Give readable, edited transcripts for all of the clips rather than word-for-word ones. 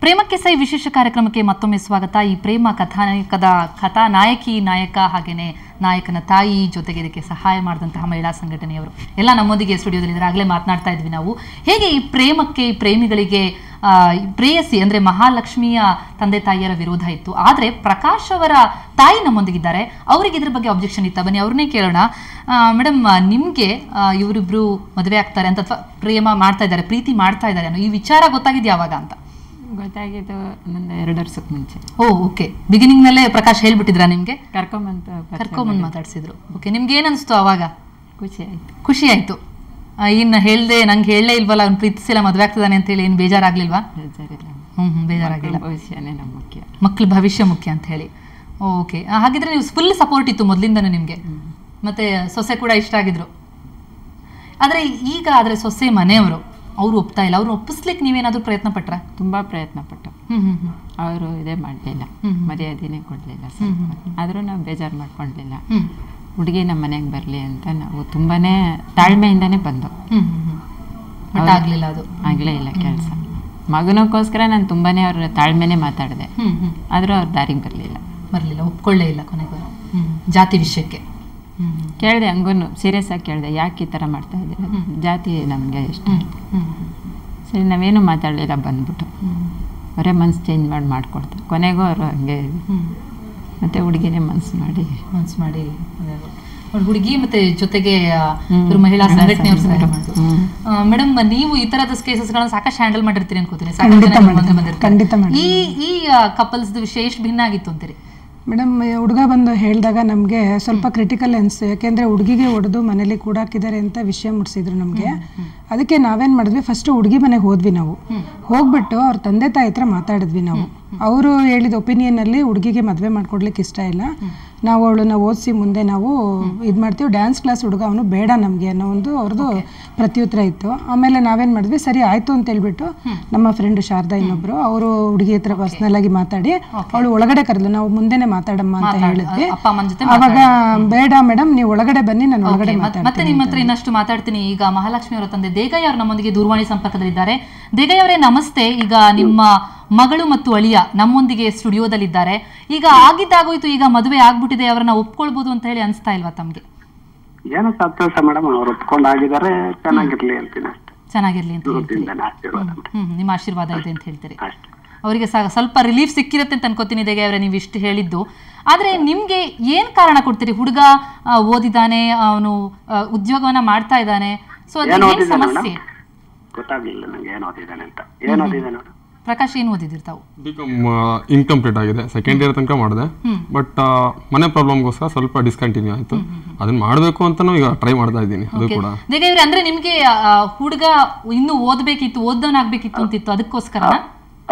ಪ್ರೇಮಕ್ಕೆ ಸೈ ವಿಶೇಷ ಕಾರ್ಯಕ್ರಮಕ್ಕೆ ಮತ್ತೊಮ್ಮೆ ಸ್ವಾಗತ. ಈ ಪ್ರೇಮ ಕಥಾನಾಯಕದ ಕಥಾನಾಯಕಿ, ನಾಯಕ ಹಾಗೇನೆ ನಾಯಕನ ತಾಯಿ ಜೊತೆಗೆ ಇದಕ್ಕೆ ಸಹಾಯ ಮಾಡಿದಂತಹ ಮಹಿಳಾ ಸಂಘಟನೆಯವರು ಎಲ್ಲ ನಮ್ಮೊಂದಿಗೆ ಸ್ಟುಡಿಯೋದಲ್ಲಿ ಆಗಲೇ ಮಾತನಾಡ್ತಾ ಇದ್ವಿ ನಾವು. ಹೇಗೆ ಈ ಪ್ರೇಮಕ್ಕೆ, ಪ್ರೇಮಿಗಳಿಗೆ ಪ್ರೇಯಸಿ ಅಂದರೆ ಮಹಾಲಕ್ಷ್ಮಿಯ ತಂದೆ ತಾಯಿಯರ ವಿರೋಧ ಇತ್ತು. ಆದರೆ ಪ್ರಕಾಶ್ ಅವರ ತಾಯಿ ನಮ್ಮೊಂದಿಗಿದ್ದಾರೆ. ಅವರಿಗೆ ಇದ್ರ ಬಗ್ಗೆ ಅಬ್ಜೆಕ್ಷನ್ ಇತ್ತ, ಬನ್ನಿ ಅವ್ರನ್ನೇ ಕೇಳೋಣ. ಮೇಡಮ್, ನಿಮಗೆ ಇವರಿಬ್ರು ಮದುವೆ ಆಗ್ತಾರೆ ಅಂತ ಅಥವಾ ಪ್ರೇಮ ಮಾಡ್ತಾ ಇದ್ದಾರೆ, ಪ್ರೀತಿ ಮಾಡ್ತಾ ಇದ್ದಾರೆ ಅನ್ನೋ ಈ ವಿಚಾರ ಗೊತ್ತಾಗಿದ್ದು ಯಾವಾಗ ಅಂತ? ಗೊತ್ತಾಗಿದ್ದು ಒಂದು 2 ವರ್ಷಕ್ಕೆ ಮುಂಚೆ. ಓಕೆ. ಬಿಗಿನಿಂಗ್ ನಲ್ಲೇ ಪ್ರಕಾಶ್ ಹೇಳ್ಬಿಟ್ಟಿದ್ರಾ ನಿಮ್ಗೆ? ಕರ್ಕೊಂಬಂದು ಮಾತಾಡ್ಸಿದ್ರು. ಓಕೆ, ನಿಮ್ಗೆ ಏನ್ ಅನ್ಸ್ತು ಅವಾಗ? ಖುಷಿ ಆಯ್ತು. ಇನ್ನು ಹೇಳ್ದೆ ನಂಗೆ ಹೇಳಲೇ ಇಲ್ವಲ್ಲ ಅವ್ನು ಪ್ರೀತಿಸಿಲ್ಲ ಮದುವೆ ಆಗ್ತದಾನೆ ಅಂತ ಹೇಳಿ ಏನು ಬೇಜಾರಾಗ್ಲಿಲ್ವಾ? ಬೇಜಾರಾಗಿಲ್ಲ. ಭವಿಷ್ಯನೇ ನಮ್ಮ ಮುಖ್ಯ, ಮಕ್ಳ ಭವಿಷ್ಯ ಮುಖ್ಯ ಅಂತ ಹೇಳಿ. ಓಕೆ, ಹಾಗಿದ್ರೆ ನೀವು ಫುಲ್ ಸಪೋರ್ಟ್ ಇತ್ತು ಮೊದಲಿಂದನೇ ನಿಮ್ಗೆ, ಮತ್ತೆ ಸೊಸೆ ಕೂಡ ಇಷ್ಟ ಆಗಿದ್ರು. ಆದ್ರೆ ಸೊಸೆ ಮನೆಯವರು ಅವ್ರು ಒಪ್ತಾ ಇಲ್ಲ. ಅವ್ರು ಒಪ್ಪಿಸ್ಲಿಕ್ಕೆ ನೀವೇನಾದ್ರೂ ಪ್ರಯತ್ನ ಪಟ್ರ? ತುಂಬಾ ಪ್ರಯತ್ನ ಪಟ್ಟು ಅವರು ಇದೇ ಮಾಡಲಿಲ್ಲ, ಮರ್ಯಾದೆನೇ ಕೊಡ್ಲಿಲ್ಲ. ಆದ್ರೂ ನಾವು ಬೇಜಾರು ಮಾಡ್ಕೊಂಡ್ಲಿಲ್ಲ. ಹುಡುಗಿ ನಮ್ಮ ಮನೆಗೆ ಬರಲಿ ಅಂತ ನಾವು ತುಂಬಾನೇ ತಾಳ್ಮೆಯಿಂದಾನೇ ಬಂದು. ಆಗ್ಲಿಲ್ಲ, ಅದು ಆಗ್ಲೇ ಇಲ್ಲ ಕೆಲಸ. ಮಗನಕ್ಕೋಸ್ಕರ ನಾನು ತುಂಬಾನೇ ಅವ್ರ ತಾಳ್ಮೆನೆ ಮಾತಾಡಿದೆ, ಆದ್ರೂ ಅವ್ರ ದಾರಿಗೆ ಬರಲಿಲ್ಲ, ಒಪ್ಕೊಳ್ಳೇ ಇಲ್ಲ. ಕೊನೆಗೂ ಜಾತಿ ವಿಷಯಕ್ಕೆ ಕೇಳಿದೆ, ಹಂಗೂ ಸೀರಿಯಸ್ ಆಗಿ ಕೇಳಿದೆ, ಯಾಕೆ ಈ ಥರ ಮಾಡ್ತಾ ಇದ್ದೀರ, ಜಾತಿ ನಮಗೆ ಇಷ್ಟ. ಸರಿ, ನಾವೇನು ಮಾತಾಡಲಿಲ್ಲ, ಬಂದ್ಬಿಟ್ಟು ಅವರೇ ಮನ್ಸು ಚೇಂಜ್ ಮಾಡ್ಕೊಡ್ತಾರೆ. ಕೊನೆಗೂ ಅವರು ಹಂಗೆ ಮತ್ತೆ ಹುಡುಗಿನೇ ಮನ್ಸು ಮಾಡಿ ಹುಡುಗಿ ಮತ್ತೆ ಜೊತೆಗೆ ಮಹಿಳಾ ಸಂಘಟನೆಯವರು ಸಹಾಯ ಮಾಡಿದ್ರು. ಮೇಡಮ್, ನೀವು ಈ ತರದ ಕೇಸಸ್ಗಳನ್ನ ಸಾಕಷ್ಟು ಹ್ಯಾಂಡಲ್ ಮಾಡಿರ್ತೀರಿ ಅನ್ಕೋತೀನಿ. ಈ ಕಪಲ್ಸ್ ವಿಷಯ ಎಷ್ಟು ಭಿನ್ನ ಆಗಿತ್ತು ಅಂತೀರಿ? ಮೇಡಮ್, ಹುಡುಗ ಬಂದು ಹೇಳಿದಾಗ ನಮಗೆ ಸ್ವಲ್ಪ ಕ್ರಿಟಿಕಲ್ ಅನಿಸ್ತು. ಯಾಕೆಂದರೆ ಹುಡುಗಿಗೆ ಹೊಡೆದು ಮನೇಲಿ ಕೂಡಾಕಿದ್ದಾರೆ ಅಂತ ವಿಷಯ ಮುಟ್ಟಿಸಿದ್ರು ನಮಗೆ. ಅದಕ್ಕೆ ನಾವೇನು ಮಾಡಿದ್ವಿ, ಫಸ್ಟು ಹುಡುಗಿ ಮನೆಗೆ ಹೋದ್ವಿ. ನಾವು ಹೋಗ್ಬಿಟ್ಟು ಅವ್ರ ತಂದೆ ತಾಯಿ ಹತ್ರ ಮಾತಾಡಿದ್ವಿ. ನಾವು ಅವರು ಹೇಳಿದ ಒಪಿನಿಯನಲ್ಲಿ ಹುಡುಗಿಗೆ ಮದುವೆ ಮಾಡ್ಕೊಡ್ಲಿಕ್ಕೆ ಇಷ್ಟ ಇಲ್ಲ, ನಾವು ಅವಳನ್ನ ಓದಿಸಿ ಮುಂದೆ ನಾವು ಇದು ಮಾಡ್ತೀವಿ, ಡ್ಯಾನ್ಸ್ ಕ್ಲಾಸ್ ಹುಡುಗ ಅವನು ಬೇಡ ನಮಗೆ ಅನ್ನೋ ಒಂದು ಅವ್ರದ್ದು ಪ್ರತ್ಯುತ್ತರ ಇತ್ತು. ಆಮೇಲೆ ನಾವೇನು ಮಾಡಿದ್ವಿ, ಸರಿ ಆಯಿತು ಅಂತ ಹೇಳ್ಬಿಟ್ಟು ನಮ್ಮ ಫ್ರೆಂಡ್ ಶಾರದಾ ಇನ್ನೊಬ್ರು, ಅವರು ಹುಡುಗಿ ಹತ್ರ ಪರ್ಸ್ನಲ್ ಆಗಿ ಮಾತಾಡಿ ಅವಳು ಒಳಗಡೆ ಕರೆದ್ಲು. ನಾವು ಮುಂದೆನೆ ಮಾತಾಡಮ್ಮ ಅಂತ ಹೇಳಿದ್ವಿ. ಅವಾಗ ಬೇಡ ಮೇಡಮ್, ನೀವು ಒಳಗಡೆ ಬನ್ನಿ, ನಾನು ಒಳಗಡೆ ಮತ್ತೆ ನಿಮ್ಮ ಹತ್ರ ಇನ್ನಷ್ಟು ಮಾತಾಡ್ತೀನಿ. ಈಗ ಮಹಾಲಕ್ಷ್ಮಿ ಅವರ ತಂದೆ ದೇಗಯ್ಯ ಅವರು ನಮ್ಮೊಂದಿಗೆ ದೂರವಾಣಿ ಸಂಪರ್ಕದಲ್ಲಿದ್ದಾರೆ. ದೇಗಯ್ಯ ಅವರೇ, ನಮಸ್ತೆ. ಈಗ ನಿಮ್ಮ ಮಗಳು ಮತ್ತು ಅಳಿಯ ನಮ್ಮೊಂದಿಗೆ ಸ್ಟುಡಿಯೋದಲ್ಲಿದ್ದಾರೆ. ಈಗ ಆಗಿದ್ದಾಗೋಯ್ತು, ಈಗ ಮದುವೆ ಆಗ್ಬಿಟ್ಟಿದೆ, ಅವರನ್ನ ಒಪ್ಕೊಳ್ಬಹುದು ಅಂತ ಹೇಳಿ ಅನ್ಸ್ತಾ ಇಲ್ವಾ ತಮ್ಗೆ? ಏನೋ ಸಂತೋಷ ಮೇಡಮ್, ಅವ್ರು ಒಪ್ಕೊಂಡಾಗಿದ್ದಾರೆ, ಚೆನ್ನಾಗಿರ್ಲಿ ಅಂತೀನಿ. ಚೆನ್ನಾಗಿರ್ಲಿ ಅಂತ ನಿಮ್ಮ ಆಶೀರ್ವಾದ ಇದೆ ಅಂತ ಹೇಳ್ತೀರಿ. ಅವರಿಗೆ ಸ್ವಲ್ಪ ರಿಲೀಫ್ ಸಿಕ್ಕಿರುತ್ತೆ ಅಂತ ಅನ್ಕೋತೀನಿ. ದೇಗಯ್ಯ ಅವರೇ, ನೀವು ಇಷ್ಟು ಹೇಳಿದ್ದು. ಆದ್ರೆ ನಿಮ್ಗೆ ಏನ್ ಕಾರಣ ಕೊಡ್ತೀರಿ? ಹುಡುಗ ಓದಿದ್ದಾನೆ, ಅವನು ಉದ್ಯೋಗವನ್ನ ಮಾಡ್ತಾ ಇದ್ದಾನೆ, ಸೊ ಅದೇನ್ ಸಮಸ್ಯೆ? ಗೊತ್ತಾಗ್ಲಿಲ್ಲ ನಂಗೆ ಏನು ಓದಿದ್ದಾನೆ ಅಂತ. ಏನು ಓದಿದ್ದಾನೆ ಪ್ರಕಾಶ್? ಏನು ಓದಿದಿರ್ತಾವು? ಬಿಕಾಮ್ ಇನ್ಕಂಪ್ಲೀಟ್ ಆಗಿದೆ, ಸೆಕೆಂಡ್ ಇಯರ್ ತನಕ ಮಾಡಿದೆ. ಬಟ್ ಮನೆ ಪ್ರಾಬ್ಲಮ್ಗೋಸ್ಕರ ಸ್ವಲ್ಪ ಡಿಸ್ಕಂಟಿನ್ಯೂ ಆಯ್ತು. ಅದನ್ನ ಮಾಡಬೇಕು ಅಂತಾನು ಈಗ ಟ್ರೈ ಮಾಡ್ತಾ ಇದ್ದೀನಿ. ಅದು ಕೂಡ ದೇಗಯ್ಯ ಅಂದ್ರೆ ನಿಮ್ಗೆ ಹುಡುಗ ಇನ್ನು ಓದ್ಬೇಕಿತ್ತು, ಓದೋನಾಗ್ಬೇಕಿತ್ತು ಅಂತಿತ್ತು, ಅದಕ್ಕೋಸ್ಕರ?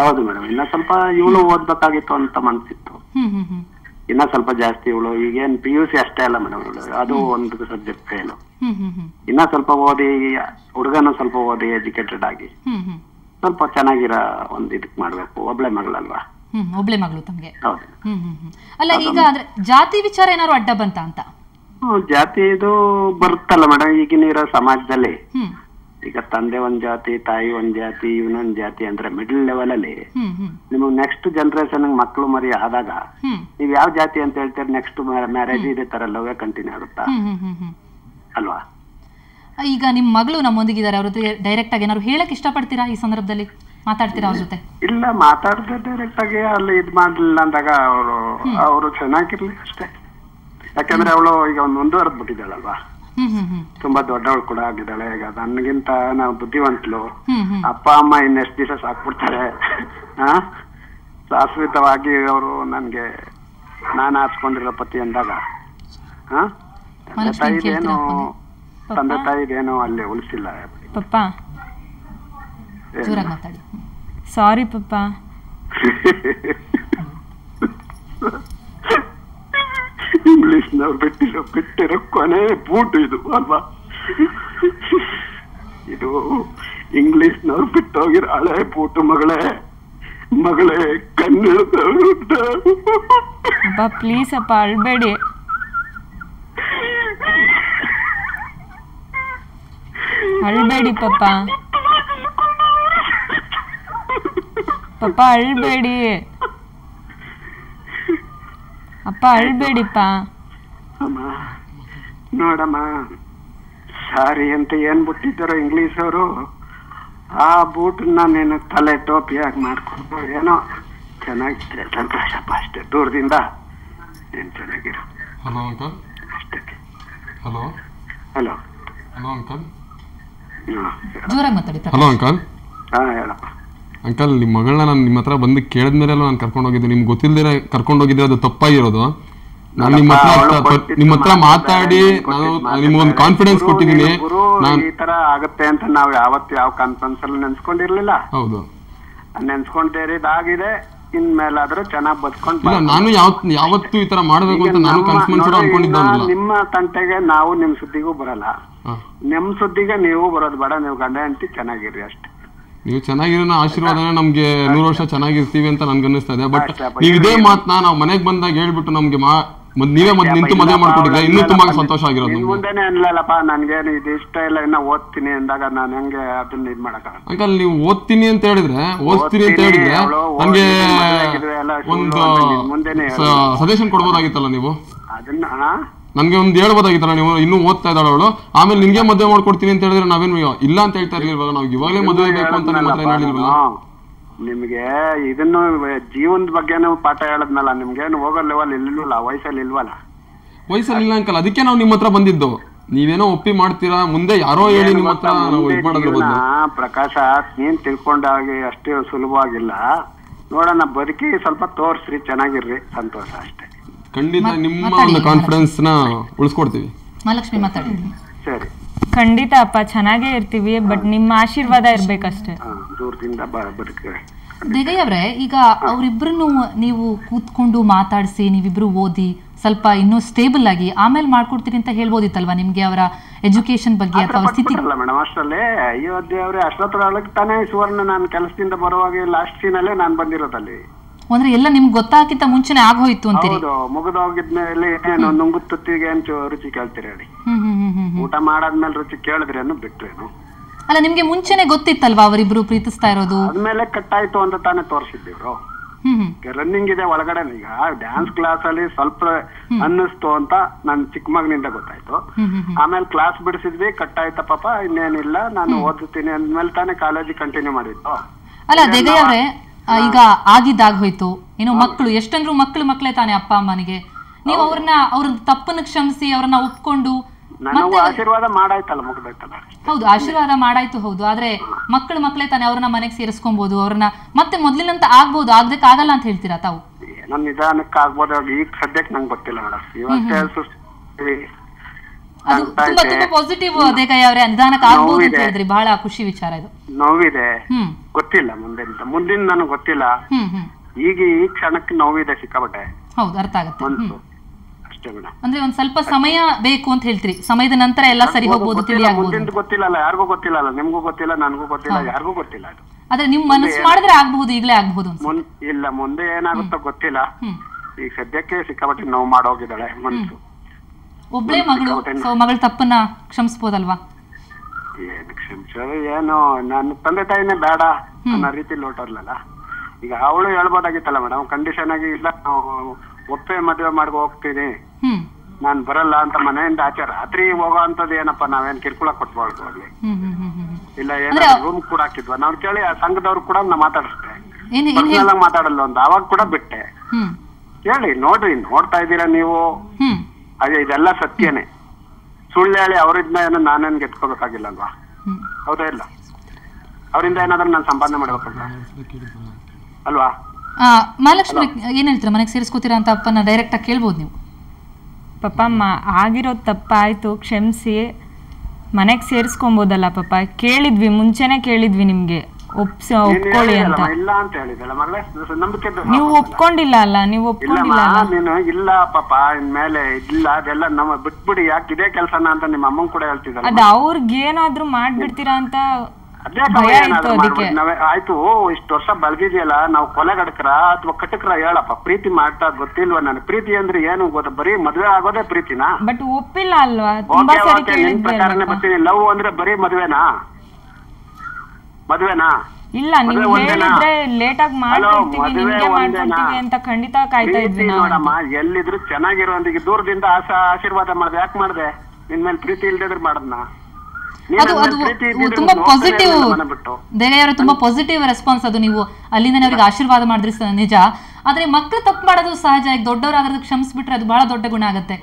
ಹೌದು ಮೇಡಮ್, ಇನ್ನ ಸ್ವಲ್ಪ ಇವಳು ಓದ್ಬೇಕಾಗಿತ್ತು ಅಂತ ಮನ್ಸಿತ್ತು. ಇನ್ನ ಸ್ವಲ್ಪ ಜಾಸ್ತಿ ಇವಳು ಈಗೇನ್ PUC ಅಷ್ಟೇ ಅಲ್ಲ ಮೇಡಮ್, ಅದು ಒಂದು ಸಬ್ಜೆಕ್ಟ್ ಫೇಲು. ಇನ್ನ ಸ್ವಲ್ಪ ಓದಿ, ಹುಡುಗನ ಸ್ವಲ್ಪ ಓದಿ ಎಜುಕೇಟೆಡ್ ಆಗಿ ಸ್ವಲ್ಪ ಚೆನ್ನಾಗಿರೋ ಒಂದು ಇದಕ್ ಮಾಡ್ಬೇಕು. ಒಬ್ಳೆ ಮಗಳಲ್ವಾ? ಒಬ್ಳೆ ಮಗಳು ತಮ್ಗೆ? ಹೌದು. ಅಲ್ಲ, ಈಗ ಅಂದ್ರೆ ಜಾತಿ ವಿಚಾರ ಏನಾದ್ರು ಅಡ್ಡ ಬಂತ ಅಂತ? ಜಾತಿ ಇದು ಬರುತ್ತಲ್ಲ ಮೇಡಮ್ ಈಗಿನ ಇರೋ ಸಮಾಜದಲ್ಲಿ. ಈಗ ತಂದೆ ಒಂದ್ ಜಾತಿ, ತಾಯಿ ಒಂದ್ ಜಾತಿ, ಇವನೊಂದ್ ಜಾತಿ ಅಂದ್ರೆ ಮಿಡಲ್ ಲೆವೆಲ್ ಅಲ್ಲಿ ನಿಮಗ್ ನೆಕ್ಸ್ಟ್ ಜನರೇಷನ್ ಮಕ್ಳು ಮರಿ ಆದಾಗ ನೀವ್ ಯಾವ ಜಾತಿ ಅಂತ ಹೇಳ್ತೀರಿ, ನೆಕ್ಸ್ಟ್ ಮ್ಯಾರೇಜ್ ಇದೇ ತರ ಲವ್ ಕಂಟಿನ್ಯೂ ಆಗುತ್ತಾ ಅಲ್ವಾ? ಈಗ ನಿಮ್ ಮಗಳು ನಮ್ಮೊಂದಿಗಿದ್ದಾರೆ, ಅವ್ರ ಜೊತೆ ಡೈರೆಕ್ಟ್ ಆಗಿ ಏನಾದ್ರು ಹೇಳಕ್ ಇಷ್ಟಪಡ್ತೀರಾ? ಈ ಸಂದರ್ಭದಲ್ಲಿ ಮಾತಾಡ್ತೀರಾ ಅವ್ರ ಜೊತೆ? ಇಲ್ಲ, ಮಾತಾಡದೆ ಡೈರೆಕ್ಟ್ ಆಗಿ ಅಲ್ಲಿ ಇದ್ ಮಾಡ್ಲಿಲ್ಲ ಅಂದಾಗ ಅವರು ಚೆನ್ನಾಗಿರ್ಲಿ ಅಷ್ಟೇ. ಯಾಕಂದ್ರೆ ಅವಳು ಈಗ ಒಂದು ಮುಂದುವರೆದ್ ಬಿಟ್ಟಿದ್ದಾಳಲ್ವಾ, ತುಂಬಾ ದೊಡ್ಡವಳು ಕೂಡ ಆಗಿದ್ದಾಳೆ. ಈಗ ನನಗಿಂತ ನಾವು ಬುದ್ಧಿವಂತಲು. ಅಪ್ಪ ಅಮ್ಮ ಇನ್ನೆಷ್ಟು ದಿವಸ ಸಾಕ್ಬಿಡ್ತಾರೆ. ಶಾಶ್ವತವಾಗಿ ಅವರು ನನ್ಗೆ ನಾನು ಹಾಸ್ಕೊಂಡಿರೋ ಪತಿ ಅಂದಾಗ ತಂದೆ ತಾಯಿದೇನು ಅಲ್ಲಿ ಉಳಿಸಿಲ್ಲ. ಪಪ್ಪ ಸಾರಿ ಪಪ್ಪ. ಇಂಗ್ಲಿಷ್ನವ್ರು ಬಿಟ್ಟಿರೋ ಕೊನೆ ಬೂಟು ಇದು ಅಲ್ವಾ? ಇದು ಇಂಗ್ಲಿಷ್ನವ್ರು ಬಿಟ್ಟೋಗಿರೋ ಹಳೆ ಬೂಟು ಮಗಳೇ ಕನ್ನಡದವ್ರು. ಪ್ಲೀಸ್ ಅಪ್ಪ, ಅಳ್ಬೇಡಿ. ಅಳ್ಬೇಡಿ ಪಪ್ಪ. ಪಾಪ ಅಳ್ಬೇಡಿ ಅಪ್ಪ, ಅಳ್ಬೇಡಿಪ್ಪ. ಅಮ್ಮ ನೋಡಮ್ಮ, ಸಾರಿ ಅಂತ ಏನ್ ಬಿಟ್ಟಿದ್ದಾರೋ ಇಂಗ್ಲಿಷ್ ಅವರು, ಆ ಬೂಟನ್ನ ನೀನು ತಲೆ ಟೋಪಿಯಾಗಿ ಮಾಡ್ಕೊಂಡು ಏನೋ ಚೆನ್ನಾಗಿದೆ, ಸಂತೋಷಪ್ಪ ಅಷ್ಟೇ. ದೂರದಿಂದ ಏನ್ ಚೆನ್ನಾಗಿರು. Hello uncle. ಅಷ್ಟೇ. Hello hello hello uncle. ಜೋರಾಗಿ ಮಾತಾಡಿ. Hello uncle. ಹಾ ಹೇಳಪ್ಪ. ಅಂಕಲ್, ನಿಮ್ಮ ಮಗಳನ್ನ ನಾನು ನಿಮ್ಮ ಹತ್ರ ಬಂದು ಕೇಳಿದ್ಮೇಲೆ ನಾನು ಕರ್ಕೊಂಡು ಹೋಗಿದ್ದೆ. ನಿಮ್ಗೆ ಗೊತ್ತಿಲ್ಲದೆ ಕರ್ಕೊಂಡು ಹೋಗಿದ್ರೆ ಅದು ತಪ್ಪಾಗಿರೋದು. ನಾನು ನಿಮ್ಮ ಹತ್ರ ಮಾತಾಡಿ ನಾನು ನಿಮ್ಗೊಂದು ಕಾನ್ಫಿಡೆನ್ಸ್ ಕೊಟ್ಟಿದ್ದೀನಿ. ನಾನು ಈ ತರ ಆಗತ್ತೆ ಅಂತ ನಾವು ಯಾವತ್ತು ಯಾವ ಕಾನ್ಫರೆನ್ಸ್ ಅಲ್ಲಿ ನೆನ್ಸ್ಕೊಂಡಿರ್ಲಿಲ್ಲ. ಹೌದು, ನೆನ್ಸ್ಕೊಂಡೇರಿ ಇದಾಗಿದೆ. ಇನ್ಮೇಲಾದ್ರೂ ಚೆನ್ನಾಗಿ ಬದ್ಕೊಂಡು ನಾನು ಯಾವತ್ತು ಈ ತರ ಮಾಡ್ಬೇಕು ಅಂತ ನಾನು ಕಾನ್ಫಿಡೆನ್ಸ್ ಅನ್ಕೊಂಡಿದ್ದಲ್ಲ. ನಿಮ್ಮ ತಂಟೆಗೆ ನಾವು ನಿಮ್ ಸುದ್ದಿಗೂ ಬರಲ್ಲ, ನಿಮ್ ಸುದ್ದಿಗೆ ನೀವು ಬರೋದು ಬೇಡ. ನೀವು ಗಂಡ ಹೆಂಡತಿ ಚೆನ್ನಾಗಿರ್ರಿ ಅಷ್ಟೇ. ನೀವು ಚೆನ್ನಾಗಿರೋ ಆಶೀರ್ವಾದನೇ ನಮ್ಗೆ 100 ವರ್ಷ ಚೆನ್ನಾಗಿರ್ತೀವಿ ಅಂತ ನನ್ಗೆ ಅನ್ನಿಸ್ತಾ ಇದೆ. ಬಟ್ ನೀವು ಇದೇ ಮಾತನ್ನ ನಾವು ಮನೆಗೆ ಬಂದಾಗ ಹೇಳ್ಬಿಟ್ಟು ನಮ್ಗೆ ನೀವೇ ನಿಂತು ಮದುವೆ ಮಾಡ್ಕೊಟ್ಟಿದ್ರೆ ಇನ್ನೂ ತುಂಬಾ ಸಂತೋಷ ಆಗಿರೋದು. ಮುಂದೆನೆ ಅನ್ಲಲ್ಲಪ್ಪ, ನನ್ಗೇನು ಇದು ಇಷ್ಟ ಇಲ್ಲ, ಇನ್ನ ಓದ್ತೀನಿ ಅಂದಾಗ ನಾನು ಹೆಂಗೆ ಅದನ್ನ ಇದ್ ಮಾಡಕ. ಅಂಕಲ್, ನೀವು ಓದ್ತೀನಿ ಅಂತ ಹೇಳಿದ್ರೆ ನನ್ಗೆ ಒಂದು ಸಜೆಷನ್ ಕೊಡ್ಬೋದಾಗಿತ್ತಲ್ಲ ನೀವು. ಅದನ್ನ ನನ್ಗೆ ಒಂದು ಹೇಳ್ಬೋದಾಗಿತ್ತಲ್ಲ ನೀವು, ಇನ್ನೂ ಓದ್ತಾ ಇದ್ದಾಳೆ ಅವಳು, ಆಮೇಲೆ ನಿನ್ಗೆ ಮದುವೆ ಮಾಡ್ಕೊಡ್ತೀನಿ ಅಂತ ಹೇಳಿದ್ರೆ ನಾವೇನು ಇಲ್ಲ ಅಂತ ಹೇಳ್ತಾ ಇರ್ಲಿಲ್ವಲ್ಲ. ನಾವು ಇವಾಗಲೇ ಮದುವೆ ಬೇಕು ಅಂತ ನಿಮ್ಮ ಹತ್ರ ಹೇಳಿಲ್ವಲ್ಲ. ನಿಮ್ಗೆ ಇದನ್ನು ಜೀವನದ ಬಗ್ಗೆನೂ ಪಾಠ ಹೇಳದ್ನಲ್ಲ. ನಿಮ್ಗೇನು ಹೋಗೋ ಲೆವೆಲ್ ಇಲ್ವಲ್ಲ, ವಯಸ್ಸಲ್ಲಿ ಇಲ್ವಲ್ಲ. ವಯಸ್ಸಲ್ಲಿ ಇಲ್ಲ ಅಂಕಲ್, ಅದಕ್ಕೆ ನಾವು ನಿಮ್ಮ ಹತ್ರ ಬಂದಿದ್ದು. ನೀವೇನೋ ಒಪ್ಪಿ ಮಾಡ್ತೀರಾ, ಮುಂದೆ ಯಾರೋ ಹೇಳಿ ನಿಮ್ಮ ಹತ್ರ ನಾವು ಇದು ಮಾಡೋದ್ರ ಬದಲು. ಪ್ರಕಾಶ, ನೀನ್ ತಿಳ್ಕೊಂಡಾಗೆ ಅಷ್ಟೇ ಸುಲಭವಾಗಿಲ್ಲ. ನೋಡೋಣ, ಬದುಕಿ ಸ್ವಲ್ಪ ತೋರ್ಸ್ರಿ, ಚೆನ್ನಾಗಿರ್ರಿ, ಸಂತೋಷ ಅಷ್ಟೇ. ಖಂಡಿತ ನಿಮ್ಮ ಒಂದು ಕಾನ್ಫಿಡೆನ್ಸ್ ನ ಉಳಿಸ್ಕೊಡ್ತೀವಿ. ಮಹಾಲಕ್ಷ್ಮಿ ಮಾತಾಡಿ. ಸರಿ, ಖಂಡಿತ ಅಪ್ಪ, ಚೆನ್ನಾಗೇ ಇರ್ತೀವಿ. ಬಟ್ ನಿಮ್ಮ ಆಶೀರ್ವಾದ ಇರ್ಬೇಕಷ್ಟೇ. ದೂರದಿಂದ ಬದುಕ. ದೇಗಯ್ಯ ಅವ್ರೆ, ಈಗ ಅವ್ರಿಬ್ರನ್ನು ನೀವು ಕೂತ್ಕೊಂಡು ಮಾತಾಡಿಸಿ, ನೀವಿಬ್ರು ಓದಿ ಸ್ವಲ್ಪ ಇನ್ನೂ ಸ್ಟೇಬಲ್ ಆಗಿ ಆಮೇಲೆ ಮಾಡ್ಕೊಡ್ತೀರಿ ಅಂತ ಹೇಳ್ಬೋದಿತ್ತಲ್ವಾ ನಿಮ್ಗೆ, ಅವರ ಎಜುಕೇಶನ್ ಬಗ್ಗೆ ಅಥವಾ ಅವ್ರ ಸ್ಥಿತಿ. ಮೇಡಮ್ ಅಷ್ಟರಲ್ಲೇ ಅಯ್ಯೋ ದೇವ್ರೆ, ಅಷ್ಟೊತ್ತರೊಳಗೆ ತಾನೇ ಸುವರ್ಣ ನಾನು ಕೆಲಸದಿಂದ ಬರುವಾಗ ಲಾಸ್ಟ್ ಸೀನಲ್ಲೇ ನಾನು ಬಂದಿರೋದಲ್ಲಿ. ಅಂದ್ರೆ ಎಲ್ಲ ನಿಮ್ಗೆ ಗೊತ್ತಾಗಿತ್ತ ಮುಂಚೆನೆ ಆಗೋಯ್ತು ಅಂತೀರಿ? ಹೌದು, ಮುಗಿದೋಗಿದ್ಮೇಲೆ ಏನು ನುಂಗುತ್ತಿಗೆ ಏನು ರುಚಿ ಕೇಳ್ತೀರಿ ಹೇಳಿ. ಊಟ ಮಾಡಾದ್ಮೇಲೆ ರುಚಿ ಕೇಳಿದ್ರೇನು ಬಿಟ್ರೇನು? ಅಲ್ಲ, ನಿಮ್ಗೆ ಮುಂಚೆನೆ ಗೊತ್ತಿತ್ತಲ್ವಾ ಅವರಿಬ್ರು ಪ್ರೀತಿಸ್ತಾ ಇರೋದು? ಆದ್ಮೇಲೆ ಕಟ್ಟಾಯ್ತು ಅಂತ ತಾನೇ ತೋರಿಸಿದ್ದೀವ್ರು. ರನ್ನಿಂಗ್ ಇದೆ ಒಳಗಡೆ. ಈಗ ಡ್ಯಾನ್ಸ್ ಕ್ಲಾಸ್ ಅಲ್ಲಿ ಸ್ವಲ್ಪ ಅನ್ನಿಸ್ತು ಅಂತ ನನ್ ಚಿಕ್ಕ ಮಗನಿಂದ ಗೊತ್ತಾಯ್ತು. ಆಮೇಲೆ ಕ್ಲಾಸ್ ಬಿಡಿಸಿದ್ವಿ, ಕಟ್ಟಾಯ್ತ ಪಾಪ, ಇನ್ನೇನಿಲ್ಲ ನಾನು ಓದುತ್ತೀನಿ ಅಂದ್ಮೇಲೆ ತಾನೇ ಕಾಲೇಜಿಗೆ ಕಂಟಿನ್ಯೂ ಮಾಡಿತ್ತು. ಅಲ್ಲ ದೇಗಯ್ಯ ಅವ್ರೆ, ಈಗ ಆಗಿದ್ದಾಗೋಯ್ತು. ಏನು ಮಕ್ಕಳು ಎಷ್ಟಂದ್ರು ಮಕ್ಕಳೇ ತಾನೇ ಅಪ್ಪ ಅಮ್ಮನಿಗೆ. ನೀವು ಅವ್ರ ತಪ್ಪನ್ನು ಕ್ಷಮಿಸಿ ಅವ್ರನ್ನ ಒಪ್ಕೊಂಡು ಆಶೀರ್ವಾದ ಮಾಡಾಯ್ತಲ್ಲ, ಮುಗ್ದಾಯ್ತಲ್ಲ. ಹೌದು, ಆಶೀರ್ವಾದ ಮಾಡಾಯ್ತು. ಹೌದು, ಆದ್ರೆ ಮಕ್ಕಳೇ ತಾನೇ ಅವ್ರನ್ನ ಮನೆಗೆ ಸೇರಿಸ್ಕೊಬಹುದು, ಅವ್ರನ್ನ ಮತ್ತೆ ಮೊದ್ಲಿನಂತ ಆಗ್ಬೋದು, ಆಗದಕ್ಕೆ ಆಗಲ್ಲ ಅಂತ ಹೇಳ್ತೀರಾ ತಾವು? ಏನೋ ನಿಧಾನಕ್ಕೆ ಆಗ್ಬೋದು. ಈಗ ಸದ್ಯಕ್ಕೆ ನಂಗೆ ಗೊತ್ತಿಲ್ಲ ಮೇಡಮ್. ಇವತ್ತು ಅದು ತುಂಬಾ ಪಾಸಿಟಿವ್ ದೇಗಯ್ಯ ಅವರೇ, ನಿಧಾನಕ್ಕೆ ಆಗ್ಬೋದು ಅಂತ ಹೇಳಿದ್ರಿ, ಬಹಳ ಖುಷಿ ವಿಚಾರ ಇದು. ನೋವಿದೆ, ಗೊತ್ತಿಲ್ಲ ಮುಂದಿನ ನನಗೆ ಗೊತ್ತಿಲ್ಲ. ಈಗ ಈ ಕ್ಷಣಕ್ಕೆ ನೋವಿದೆ ಸಿಕ್ಕಾಬಟ್ಟೆ. ಹೌದು, ಅರ್ಥ ಆಗುತ್ತೆ. ಅಷ್ಟೇ ಮೇಡಮ್. ಅಂದ್ರೆ ಒಂದ್ ಸ್ವಲ್ಪ ಸಮಯ ಬೇಕು ಅಂತ ಹೇಳ್ತೀರಿ, ಸಮಯದ ನಂತರ ಎಲ್ಲ ಸರಿ ಹೋಗ್ಬೋದು, ಮುಂದಿನ ಗೊತ್ತಿಲ್ಲ, ಯಾರಿಗೂ ಗೊತ್ತಿಲ್ಲ, ನಿಮ್ಗೂ ಗೊತ್ತಿಲ್ಲ, ನನಗೂ ಗೊತ್ತಿಲ್ಲ, ಯಾರಿಗೂ ಗೊತ್ತಿಲ್ಲ. ಅದು ಆದ್ರೆ ನಿಮ್ ಮನಸ್ಸು ಮಾಡಿದ್ರೆ ಆಗ್ಬಹುದು, ಈಗಲೇ ಆಗ್ಬಹುದು. ಇಲ್ಲ, ಮುಂದೆ ಏನಾಗುತ್ತೋ ಗೊತ್ತಿಲ್ಲ. ಈಗ ಸದ್ಯಕ್ಕೆ ಸಿಕ್ಕಾಬಟ್ಟೆ ನೋವು ಮಾಡೋಗಿದ್ದಾಳೆ ಮನಸ್ಸು. ಒಬ್ಳೆ ಮಗಳು, ಮಗಳ ತಪ್ಪನ್ನ ಕ್ಷಮಿಸಬಹುದಲ್ವಾ? ಏನು ಕ್ಷಮಿಸೋದು, ಏನು ನನ್ನ ತಂದೆ ತಾಯಿನೇ ಬೇಡ ಅನ್ನೋ ರೀತಿಲಿ ಹೊರಟೋರ್ಲಲ್ಲ. ಈಗ ಅವಳು ಹೇಳ್ಬೋದಾಗಿತ್ತಲ್ಲ ಮೇಡಮ್, ಕಂಡೀಷನ್ ಆಗಿ ಇಲ್ಲ ಒಪ್ಪೆ ಮದುವೆ ಮಾಡ್ಕೊ ಹೋಗ್ತೀನಿ, ನಾನ್ ಬರಲ್ಲ ಅಂತ ಮನೆಯಿಂದ ಆಚೆ ರಾತ್ರಿ ಹೋಗೋ ಅಂತದ್ ಏನಪ್ಪ, ನಾವೇನ್ ಕಿರ್ಕುಳ ಕೊಟ್ಬಾರ್ದು ಅಲ್ಲಿ. ಇಲ್ಲ ಏನೋ ರೂಮ್ ಕೂಡ ಹಾಕಿದ್ವ ನಾವು ಕೇಳಿ, ಆ ಸಂಘದವ್ರು ಕೂಡ ನಾ ಮಾತಾಡಿಸ್ದೆ, ಪರ್ಸನಲ್ ಆಗಿ ಮಾತಾಡಲ್ಲ ಅಂತ. ಅವಾಗ ಕೂಡ ಬಿಟ್ಟೆ. ಹೇಳಿ ನೋಡ್ರಿ, ನೋಡ್ತಾ ಇದ್ದೀರಾ ನೀವು, ಅದೇ ಇದೆಲ್ಲ ಸತ್ಯನೇ. ಸುಳ್ಳು ಹೇಳಿ ಅವರಿಂದ ಏನೋ ನಾನೇನ್ ಗೆದ್ಕೋಬೇಕಾಗಿಲ್ಲಲ್ವಾ? ಹೌದಾ ಇಲ್ಲ? ಅವರಿಂದ ಏನಾದ್ರೂ ನಾನು ಸಂಪಾದನೆ ಮಾಡ್ಬೇಕಲ್ವಾ ಅಲ್ವಾ? ಮಹಾಲಕ್ಷ್ಮಿ ಏನ್ ಹೇಳ್ತೀರಾ, ಮನೆಗೆ ಸೇರಿಸ್ಕೋತೀರಾ ಅಂತ ಅಪ್ಪನ ಡೈರೆಕ್ಟ್ ಆಗಿ ಕೇಳ್ಬೋದು ನೀವು? ಪಾಪ ಆಗಿರೋದು ತಪ್ಪಾಯ್ತು, ಕ್ಷಮಿಸಿ, ಮನೆಗೆ ಸೇರಿಸ್ಕೊಬೋದಲ್ಲ ಪಾಪ. ಕೇಳಿದ್ವಿ, ಮುಂಚೆನೆ ಕೇಳಿದ್ವಿ ನಿಮ್ಗೆ ಒಪ್ಕೊಳ್ಳಿ ಅಂತ. ಇಲ್ಲ ಅಂತ ಹೇಳಿದಲ್ಲ ಮಗಳೇ, ನಂಬಿಕೆ ನೀವು ಒಪ್ಕೊಂಡಿಲ್ಲ ಅಲ್ಲ, ನೀವು ಒಪ್ಕೊಂಡಿಲ್ಲ. ನೀನು ಇಲ್ಲ ಪಾಪ ಇನ್ಮೇಲೆ ಇಲ್ಲ, ಅದೆಲ್ಲ ನಮ್ಮ ಬಿಟ್ಬಿಡಿ, ಯಾಕೆ ಇದೇ ಕೆಲಸನ ಅಂತ ನಿಮ್ಮ ಅಮ್ಮನ್ ಕೂಡ ಹೇಳ್ತಿದ್ದಲ್ಲ. ಅದ ಅವ್ರಿಗೆ ಏನಾದ್ರು ಮಾಡ್ಬಿಡ್ತೀರಾ ಅಂತ ಅದೇ ಆಯ್ತು. ಇಷ್ಟು ವರ್ಷ ಬೆಳೆದಿದೆಯಲ್ಲ, ನಾವು ಕೊಲೆಗಡಕ್ರ ಅಥವಾ ಕಟಕ್ರ ಹೇಳಪ್ಪ, ಪ್ರೀತಿ ಮಾಡ್ತಾ ಗೊತ್ತಿಲ್ವಾ? ನಾನು ಪ್ರೀತಿ ಅಂದ್ರೆ ಏನು ಗೊತ್ತ, ಬರೀ ಮದ್ವೆ ಆಗೋದೇ ಪ್ರೀತಿನಾ? ಬಟ್ ಒಪ್ಪಿಲ್ಲ ಅಲ್ವಾ? ತುಂಬಾ ಸರಿ ನಿನ್ ಪ್ರಕಾರನೇ ಬರ್ತೀನಿ. ಲವ್ ಅಂದ್ರೆ ಬರೀ ಮದ್ವೆನಾ? ಇಲ್ಲ ನೀವು ಹೇಳಿದ್ರೆ ಲೇಟ್ ಆಗಿ ಮಾಡ್ಕೊಡ್ತೀವಿ ನಿಮ್ಗೆ ಮಾಡ್ಕೊಡ್ತೀವಿ ಅಂತ ಖಂಡಿತ ಕಾಯ್ತಾ ಇದ್ವಿ ನಾವು. ನೋಡಮ್ಮ, ಎಲ್ಲಿದ್ರು ಚೆನ್ನಾಗಿರೋಂದಿಗೆ ದೂರದಿಂದ ಆಶೀರ್ವಾದ ಮಾಡ್ದೆ. ಯಾಕೆ ಮಾಡ್ದೆ? ನಿನ್ ಮೇಲೆ ಪ್ರೀತಿ ಇಲ್ದಿದ್ರೆ ಮಾಡದ್ನ? ಅದು ತುಂಬಾ ಪಾಸಿಟಿವ್ ದೇವಯ್ಯವರು, ತುಂಬಾ ಪಾಸಿಟಿವ್ ರೆಸ್ಪಾನ್ಸ್ ಅದು. ನೀವು ಅಲ್ಲಿಂದ ಅವ್ರಿಗೆ ಆಶೀರ್ವಾದ ಮಾಡಿದ್ರಿ ನಿಜ. ಆದ್ರೆ ಮಕ್ಳು ತಪ್ಪು ಮಾಡೋದು ಸಹಜ. ಈಗ ದೊಡ್ಡವರಾದ್ರೆ ಕ್ಷಮಿಸ್ಬಿಟ್ರೆ ಅದು ಬಹಳ ದೊಡ್ಡ ಗುಣ ಆಗುತ್ತೆ.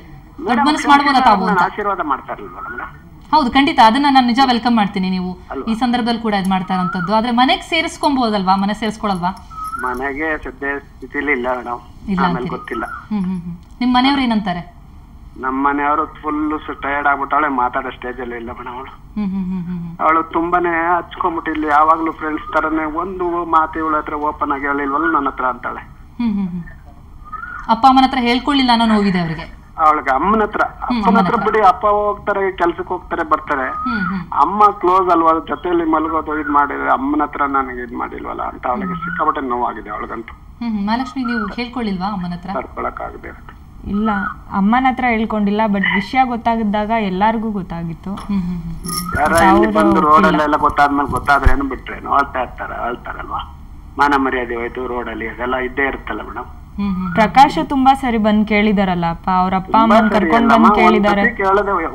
ದೊಡ್ಡ ಮನಸ್ಸು ಮಾಡ್ಬೋದಾ ತಾವು ಅಂತ? ಆಶೀರ್ವಾದ ಮಾಡ್ತಾರಲ್ವಾ? ಹೌದು, ಖಂಡಿತ ಅದನ್ನ ನಾನು ನಿಜ ವೆಲ್ಕಮ್ ಮಾಡ್ತೀನಿ. ನೀವು ಈ ಸಂದರ್ಭದಲ್ಲಿ ಕೂಡ ಇದು ಮಾಡ್ತಾ ಇರೋಂಥದ್ದು. ಆದ್ರೆ ಮನೆಗೆ ಸೇರಿಸ್ಕೊಬಹುದಲ್ವಾ? ಮನೆ ಸೇರಿಸ್ಕೊಳಲ್ವಾ? ಮನೆಗೆ ಸದ್ಯ ಸ್ಥಿತಿಲಿ ಇಲ್ಲ ಮೇಡಮ್, ಆಮೇಲೆ ಗೊತ್ತಿಲ್ಲ. ನಿಮ್ ಮನೆಯವ್ರು ಏನಂತಾರೆ? ನಮ್ಮ ಮನೆಯವರು ಫುಲ್ ಟಯರ್ಡ್ ಆಗ್ಬಿಟ್ಟಾಳೆ, ಮಾತಾಡೋ ಸ್ಟೇಜ್ ಅಲ್ಲಿ ಇಲ್ಲ ಮೇಡಮ್. ಅವಳು ತುಂಬಾನೇ ಹಚ್ಕೊಂಡ್ಬಿಟ್ಟಿಲ್ಲ, ಯಾವಾಗ್ಲೂ ಫ್ರೆಂಡ್ಸ್ ತರನೇ. ಒಂದು ಮಾತು ಇವಳ ಹತ್ರ ಓಪನ್ ಆಗಿ ಹೇಳಿಲ್ವಲ್ಲ ನನ್ನ ಹತ್ರ ಅಂತಾಳೆ. ಅಪ್ಪ ಅಮ್ಮನ ಹತ್ರ ಹೇಳ್ಕೊಳ್ಳಿಲ್ಲ ಅನ್ನೋ ನೋವಿದೆ ಅವ್ರಿಗೆ. ಅವಳಿಗೆ ಅಮ್ಮನ ಹತ್ರ ಬಿಡಿ, ಅಪ್ಪ ಹೋಗ್ತಾರೆ ಕೆಲ್ಸಕ್ಕೆ ಹೋಗ್ತಾರೆ ಬರ್ತಾರೆ. ಅಮ್ಮ ಕ್ಲೋಸ್ ಅಲ್ವಾ, ಜೊತೆಯಲ್ಲಿ ಮಲಗೋದು ಇದ್ ಮಾಡಿದ್ರೆ ಅಮ್ಮನ ಹತ್ರ ನನಗೆ ಇದ್ ಮಾಡಿಲ್ವಲ್ಲ ಅಂತ ಅವಳಿಗೆ ಸಿಕ್ಕಾಪಟ್ಟೆ ನೋವಾಗಿದೆ ಅವಳಿಗಂತೂ. ಮಹಾಲಕ್ಷ್ಮಿ, ನೀವು ಹೇಳ್ಕೊಳ್ಳಿಲ್ವಾ ಅಮ್ಮನ ಹತ್ರ? ತಡ್ಕೊಳಕ್ಕಾಗದೆ. ಇಲ್ಲ, ಅಮ್ಮನ ಹತ್ರ ಹೇಳ್ಕೊಂಡಿಲ್ಲ. ಬಟ್ ವಿಷಯ ಗೊತ್ತಾಗಿದ್ದಾಗ ಎಲ್ಲಾರ್ಗು ಗೊತ್ತಾಗಿತ್ತು. ಬಂದು ರೋಡಲ್ಲೆಲ್ಲ ಗೊತ್ತಾದ್ಮೇಲೆ ಗೊತ್ತಾದ್ರೆ ಏನು ಬಿಟ್ರೇನು ಅಳ್ತಾರಲ್ವಾ? ಮಾನ ಮರ್ಯಾದೆ ಹೋಯ್ತು ರೋಡಲ್ಲಿ, ಅದೆಲ್ಲ ಇದ್ದೇ ಇರುತ್ತಲ್ಲ ಮೇಡಮ್. ಪ್ರಕಾಶ್ ತುಂಬಾ ಸರಿ ಬಂದ್ ಕೇಳಿದಾರಲ್ಲ ಅಪ್ಪ, ಅವ್ರ ಅಪ್ಪ ಅಮ್ಮನ್ ಕರ್ಕೊಂಡ್ ಬಂದ್ ಕೇಳಿದಾರೆ.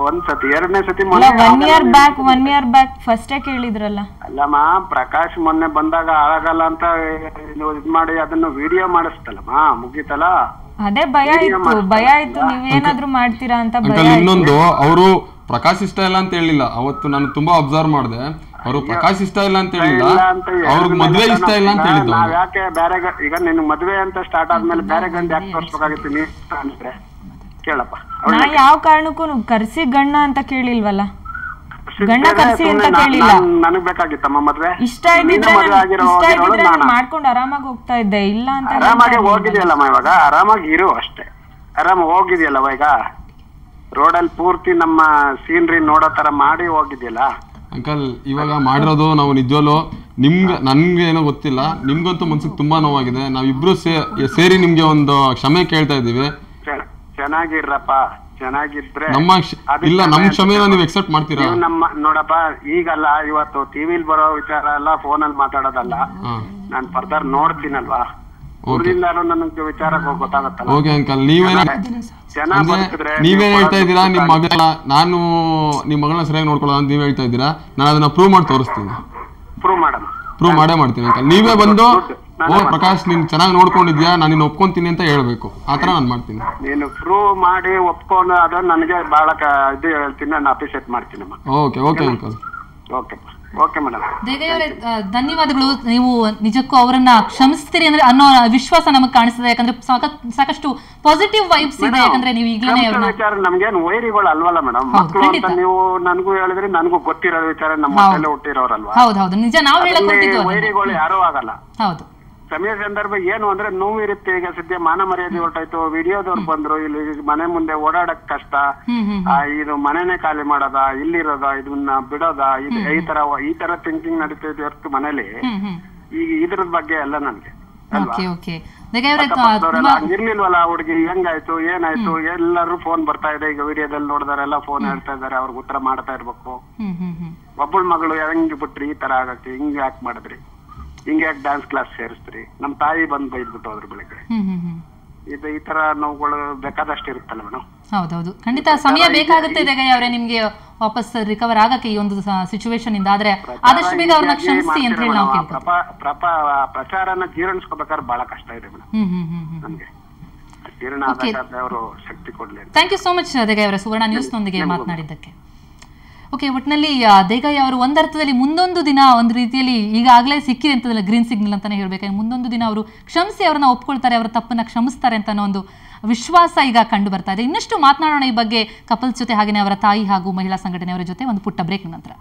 ಒಂದ್ಸತಿ, ಎರಡನೇ ಸತಿ 1 year ಬ್ಯಾಕ್ ಫಸ್ಟೇ ಕೇಳಿದ್ರಲ್ಲ. ಅಲ್ಲಮ್ಮ, ಪ್ರಕಾಶ್ ಮೊನ್ನೆ ಬಂದಾಗ ಆಗಲ್ಲ ಅಂತ ಇದ್ ಮಾಡಿ ಅದನ್ನು ವಿಡಿಯೋ ಮಾಡಿಸ್ತಲ್ಲಮ್ಮ, ಮುಗೀತಲ್ಲ. ಅದೇ ಭಯ ಇತ್ತು ನೀವೇನಾದ್ರೂ ಮಾಡ್ತೀರಾ ಅಂತ ಭಯ. ಇನ್ನೊಂದು, ಅವರು ಪ್ರಕಾಶ್ ಇಷ್ಟ ಇಲ್ಲ ಅಂತ ಹೇಳಿಲ್ಲ. ಅವತ್ತು ನಾನು ತುಂಬಾ ಅಬ್ಸರ್ವ್ ಮಾಡಿದೆ, ಅವರು ಪ್ರಕಾಶ್ ಇಷ್ಟ ಇಲ್ಲ ಅಂತ ಹೇಳಿಲ್ಲ, ಅವ್ರಿಗೆ ಮದ್ವೆ ಇಷ್ಟ ಇಲ್ಲ ಅಂತ ಹೇಳಿದ್ದು. ಯಾಕೆ ಬೇರೆ ಈಗ ನಿನ್ ಮದ್ವೆ ಅಂತ ಸ್ಟಾರ್ಟ್ ಆದ್ಮೇಲೆ ಬೇರೆ ಗಂಡ ಯಾಕೆ ತೋರ್ಸ್ಬೇಕಾಗಿತ್ತು ನೀ ಅಂದ್ರೆ ಕೇಳಪ್ಪ. ನಾ ಯಾವ ಕಾರಣಕ್ಕೂ ಕರ್ಸಿ ಗಣ್ಣ ಅಂತ ಕೇಳಿಲ್ವಲ್ಲ, ಗಣ್ಣ ಕರ್ಸಿ ಅಂತ ಕೇಳಿಲ್ಲ. ನನಗ್ ಬೇಕಾಗಿತ್ತಮ್ಮ ಮದ್ವೆ. ಇಷ್ಟ ಇದ್ದಿದ್ರೆ ಮಾಡ್ಕೊಂಡು ಆರಾಮಾಗಿ ಹೋಗ್ತಾ ಇದ್ದೆ. ಇಲ್ಲ ಅಂತ ಆರಾಮಾಗಿ ಹೋಗಿದ್ಯಲ್ಲಮ್ಮ, ಇವಾಗ ಆರಾಮಾಗಿ ಇರು ಅಷ್ಟೇ. ಆರಾಮ ಹೋಗಿದ್ಯಲ್ಲವ, ಈಗ ರೋಡಲ್ಲಿ ಪೂರ್ತಿ ನಮ್ಮ ಸೀನ್ರಿ ನೋಡೋ ತರ ಮಾಡಿ ಹೋಗಿದ್ಯಲ್ಲ. ಅಂಕಲ್, ಇವಾಗ ಮಾಡಿರೋದು ನಾವು ನಿಜವಲ್ಲೂ ನನ್ಗೆ ಏನೋ ಗೊತ್ತಿಲ್ಲ, ನಿಮ್ಗಂತೂ ಮನ್ಸಿಗೆ ತುಂಬಾ ನೋವಾಗಿದೆ. ನಾವಿಬ್ರು ಸೇರಿ ನಿಮ್ಗೆ ಒಂದು ಕ್ಷಮೆ ಕೇಳ್ತಾ ಇದೀವಿ. ಚೆನ್ನಾಗಿರ್ರಪ್ಪ, ಚೆನ್ನಾಗಿದ್ರೆ ಇಲ್ಲ ನಮ್ ಕ್ಷಮೆನ ನೀವು ಎಕ್ಸೆಪ್ಟ್ ಮಾಡ್ತೀರಾ? ನಮ್ಮ ನೋಡಪ್ಪ, ಈಗಲ್ಲ ಇವತ್ತು ಟಿವಿಲ್ ಬರೋ ವಿಚಾರ ಎಲ್ಲ ಫೋನಲ್ಲಿ ಮಾತಾಡೋದಲ್ಲ. ನಾನ್ ಫರ್ದರ್ ನೋಡ್ತೀನಲ್ವಾ, ನನಗೆ ವಿಚಾರ ಗೊತ್ತಾಗತ್ತಲ್ಲ. ಓಕೆ ಅಂಕಲ್, ನೀವೇನ್ ಹೇಳ್ತಾ ಇದ್ದೀರಾ? ನಿಮ್ ಮಗಳ, ನಾನು ನಿಮ್ ಮಗಳನ್ನ ಸರಿಯಾಗಿ ನೋಡ್ಕೊಳ್ಳೋದು ಅಂತ ನೀವ್ ಹೇಳ್ತಾ ಇದ್ದೀರಾ. ನಾನು ಅದನ್ನ ಪ್ರೂವ್ ಮಾಡಿ ತೋರಿಸ್ತೀನಿ. ಪ್ರೂವ್ ಮಾಡೇ ಮಾಡ್ತೀನಿ ಅಂಕಲ್. ನೀವೇ ಬಂದು ಪ್ರಕಾಶ್ ನೀನ್ ಚೆನ್ನಾಗಿ ನೋಡ್ಕೊಂಡಿದ್ಯಾ, ನಾನು ನಿನ್ನ ಒಪ್ಕೊಂತೀನಿ ಅಂತ ಹೇಳ್ಬೇಕು. ಆತರ ನಾನು ಮಾಡ್ತೀನಿ. ನೀನು ಪ್ರೂವ್ ಮಾಡಿ ಒಪ್ಕೊಂಡು ಅದನ್ನ ನನಗೆ ಬಹಳ ಇದು ಹೇಳ್ತೀನಿ, ನಾನು ಅಪ್ರಿಶಿಯೇಟ್ ಮಾಡ್ತೀನಿ. Okay uncle. Okay madam. ದೇವಯ್ಯವರೇ, ಧನ್ಯವಾದಗಳು. ನೀವು ನಿಜಕ್ಕೂ ಅವರನ್ನ ಕ್ಷಮಿಸ್ತೀರಿ ಅಂದ್ರೆ ಅನ್ನೋ ವಿಶ್ವಾಸ ನಮಗೆ ಕಾಣಿಸ್ತದೆ. ಯಾಕಂದ್ರೆ ಸಾಕಷ್ಟು ಪಾಸಿಟಿವ್ ವೈಬ್ಸ್ ಇದೆ. ಯಾಕಂದ್ರೆ ನೀವು ಈಗಲೇ ವಿಚಾರ ನಮ್ಗೇನು ವೈರಿಗಳು ಅಲ್ವಲ್ಲ ಮೇಡಮ್. ಮಕ್ಕಳು ಅಂತ ನೀವು ನನಗೂ ಹೇಳಿದ್ರೆ ನನಗೂ ಗೊತ್ತಿರೋ ವಿಚಾರ, ನಮ್ಮ ಮಕ್ಕಳಲ್ಲೇ ಹುಟ್ಟಿರೋರಲ್ವಾ? ಹೌದು, ನಿಜ. ನಾವು ಹೇಳಕ್ ಹೊರಟಿದ್ದು ವೈರಿಗಳು ಯಾರೂ ಆಗಲ್ಲ. ಹೌದು. ಸಮಯ ಸಂದರ್ಭ ಏನು ಅಂದ್ರೆ ನೋವು ಇರುತ್ತೆ. ಈಗ ಸದ್ಯ ಮಾನ ಮರ್ಯಾದೆ ಹೊರಟಾಯ್ತು, ವಿಡಿಯೋದವ್ರು ಬಂದ್ರು, ಇಲ್ಲಿ ಮನೆ ಮುಂದೆ ಓಡಾಡಕ್ ಕಷ್ಟ, ಇದು ಮನೆನೇ ಖಾಲಿ ಮಾಡೋದ, ಇಲ್ಲಿರೋದ, ಇದನ್ನ ಬಿಡೋದ, ಈ ತರ ಥಿಂಕಿಂಗ್ ನಡೀತಿದೆ ಹೊರತು ಮನೇಲಿ ಈಗ ಇದ್ರ ಬಗ್ಗೆ ಎಲ್ಲ ನನ್ಗೆ ಹಂಗಿರ್ಲಿಲ್ವಲ್ಲ. ಹುಡುಗಿ ಹೆಂಗಾಯ್ತು ಏನಾಯ್ತು ಎಲ್ಲರೂ ಫೋನ್ ಬರ್ತಾ ಇದೆ. ಈಗ ವಿಡಿಯೋದಲ್ಲಿ ನೋಡಿದಾರೆಲ್ಲ ಫೋನ್ ಹೇಳ್ತಾ ಇದಾರೆ, ಅವ್ರಿಗೆ ಉತ್ತರ ಮಾಡ್ತಾ ಇರ್ಬೇಕು. ಒಬ್ಬಳ ಮಗಳು ಹೆಂಗ್ ಬಿಟ್ರಿ ಈ ತರ ಆಗಕ್ಕೆ, ಹಿಂಗ್ ಯಾಕೆ ಮಾಡಿದ್ರಿ, ಹಿಂಗೆ ಯಾಕೆ ಡ್ಯಾನ್ಸ್ ಕ್ಲಾಸ್ ಸೇರಿಸ್ತೀರಿ, ನಮ್ ತಾಯಿ ಬಂದ್ ಬೈದ್ಬಿಟ್ಟು ಹೋದ್ರ ಬೆಳಿಗ್ಗೆ. ಇದು ಈ ತರ ನೋವುಗಳು ಬೇಕಾದಷ್ಟು ಇರುತ್ತಲ್ಲ ಮೇಡಮ್. ಹೌದೌದು, ಖಂಡಿತ ಸಮಯ ಬೇಕಾಗುತ್ತೆ ದೇಗಯ್ಯ ಅವರೇ ನಿಮ್ಗೆ ವಾಪಸ್ ರಿಕವರ್ ಆಗಕ್ಕೆ ಈ ಒಂದು ಸಿಚುವೇಶನ್ ಇಂದ. ಆದ್ರೆ ಆದಷ್ಟು ಬೇಗ ಅವ್ರನ್ನ ಕ್ಷಮಿಸಿ ಅಂತ ಹೇಳಿ ನಾವು ಪ್ರಚಾರನ ಜೀರ್ಣಿಸ್ಕೋಬೇಕಾದ್ರೆ ಬಹಳ ಕಷ್ಟ ಇದೆ ಮೇಡಮ್. ನಮ್ಗೆ ಜೀರ್ಣ ಆದಾಗ ಅವರು ಶಕ್ತಿ ಕೊಡ್ಲಿ. ಥ್ಯಾಂಕ್ ಯು ಸೋ ಮಚ್ ದೇಗಯ್ಯ ಅವರೇ, ಸುವರ್ಣ ನ್ಯೂಸ್ ನೊಂದಿಗೆ ಮಾತನಾಡಿದ್ದಕ್ಕೆ. ಓಕೆ, ಒಟ್ಟಿನಲ್ಲಿ ದೇಗಯ್ಯ ಅವರು ಒಂದರ್ಥದಲ್ಲಿ ಮುಂದೊಂದು ದಿನ ಒಂದು ರೀತಿಯಲ್ಲಿ ಈಗಾಗಲೇ ಸಿಕ್ಕಿದೆ ಅಂತದಲ್ಲ, ಗ್ರೀನ್ ಸಿಗ್ನಲ್ ಅಂತಾನೆ ಹೇಳ್ಬೇಕಾದ್ರೆ, ಮುಂದೊಂದು ದಿನ ಅವರು ಕ್ಷಮಿಸಿ ಅವ್ರನ್ನ ಒಪ್ಕೊಳ್ತಾರೆ, ಅವರ ತಪ್ಪನ್ನ ಕ್ಷಮಿಸ್ತಾರೆ ಅಂತ ಅನ್ನೋ ಒಂದು ವಿಶ್ವಾಸ ಈಗ ಕಂಡು ಬರ್ತಾ ಇದೆ. ಇನ್ನಷ್ಟು ಮಾತನಾಡೋಣ ಈ ಬಗ್ಗೆ ಕಪಲ್ಸ್ ಜೊತೆ, ಹಾಗೆಯೇ ಅವರ ತಾಯಿ ಹಾಗೂ ಮಹಿಳಾ ಸಂಘಟನೆಯವರ ಜೊತೆ ಒಂದು ಪುಟ್ಟ ಬ್ರೇಕ್ ನಂತರ.